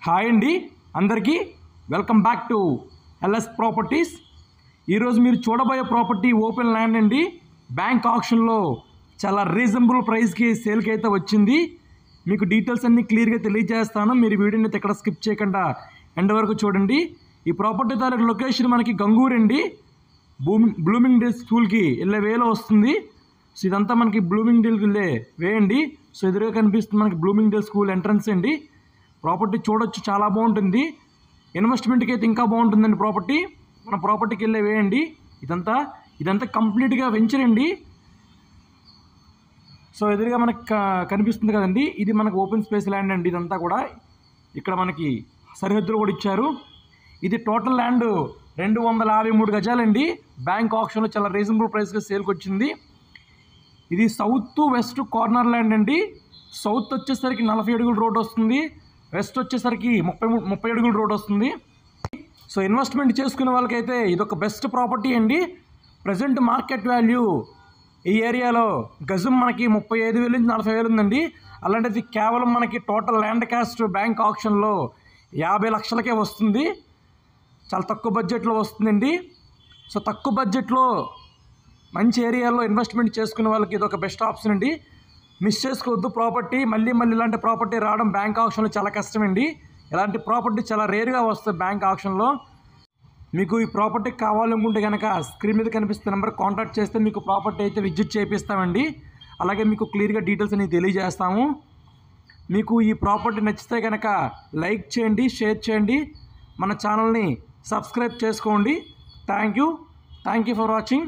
Hi అండి అందరికీ welcome back to LS properties. ఈరోజు మీరు చూడబోయే ప్రాపర్టీ ఓపెన్ ల్యాండ్ అండి. బ్యాంక్ ఆప్షన్లో చాలా రీజనబుల్ ప్రైస్కి సేల్కి అయితే వచ్చింది. మీకు డీటెయిల్స్ అన్నీ క్లియర్గా తెలియజేస్తాను. మీరు వీడియోని ఎక్కడ స్కిప్ చేయకుండా ఎండ్ వరకు చూడండి. ఈ ప్రాపర్టీ తాలూకు లొకేషన్ మనకి గంగూరు అండి. బ్లూమింగ్ డే స్కూల్కి వెళ్ళే వేలో వస్తుంది. సో ఇదంతా మనకి బ్లూమింగ్ డేల్కి వెళ్ళే వే అండి. సో ఎదురుగా కనిపిస్తుంది మనకి బ్లూమింగ్ డే స్కూల్ ఎంట్రన్స్ అండి. ప్రాపర్టీ చూడొచ్చు, చాలా బాగుంటుంది. ఇన్వెస్ట్మెంట్కి అయితే ఇంకా బాగుంటుందండి ప్రాపర్టీ. మన ప్రాపర్టీకి వెళ్ళే వే అండి. ఇదంతా కంప్లీట్గా వెంచర్ అండి. సో ఎదురుగా మనకు కనిపిస్తుంది కదండి, ఇది మనకు ఓపెన్ స్పేస్ ల్యాండ్ అండి. ఇదంతా కూడా ఇక్కడ మనకి సరిహద్దులు కూడా ఇచ్చారు. ఇది టోటల్ ల్యాండ్ 253 గజాలండి. బ్యాంక్ ఆప్షన్లో చాలా రీజనబుల్ ప్రైస్గా సేల్కి వచ్చింది. ఇది సౌత్ వెస్ట్ కార్నర్ ల్యాండ్ అండి. సౌత్ వచ్చేసరికి 40 అడుగుల రోడ్ వస్తుంది, వెస్ట్ వచ్చేసరికి 30 అడుగుల రోడ్ వస్తుంది. సో ఇన్వెస్ట్మెంట్ చేసుకునే వాళ్ళకైతే ఇదొక బెస్ట్ ప్రాపర్టీ అండి. ప్రజెంట్ మార్కెట్ వాల్యూ ఈ ఏరియాలో గజం మనకి 35,000 నుంచి 40,000 ఉందండి. అలాంటిది కేవలం మనకి టోటల్ ల్యాండ్ కాస్ట్ బ్యాంక్ ఆప్షన్లో 50 లక్షలకే వస్తుంది. చాలా తక్కువ బడ్జెట్లో వస్తుందండి. సో తక్కువ బడ్జెట్లో మంచి ఏరియాలో ఇన్వెస్ట్మెంట్ చేసుకునే వాళ్ళకి ఇది ఒక బెస్ట్ ఆప్షన్ అండి. మిస్ చేసుకోవద్దు ప్రాపర్టీ. మళ్ళీ ఇలాంటి ప్రాపర్టీ రావడం బ్యాంక్ ఆప్షన్లో చాలా కష్టమండి. ఇలాంటి ప్రాపర్టీ చాలా రేర్గా వస్తుంది బ్యాంక్ ఆప్షన్లో. మీకు ఈ ప్రాపర్టీ కావాలనుకుంటే కనుక స్క్రీన్ మీద కనిపిస్తున్న నెంబర్ కాంటాక్ట్ చేస్తే మీకు ప్రాపర్టీ అయితే విజిట్ చేపిస్తామండి. అలాగే మీకు క్లియర్గా డీటెయిల్స్ అని తెలియజేస్తాము. మీకు ఈ ప్రాపర్టీ నచ్చితే కనుక లైక్ చేయండి, షేర్ చేయండి, మన ఛానల్ని సబ్స్క్రైబ్ చేసుకోండి. Thank you for watching.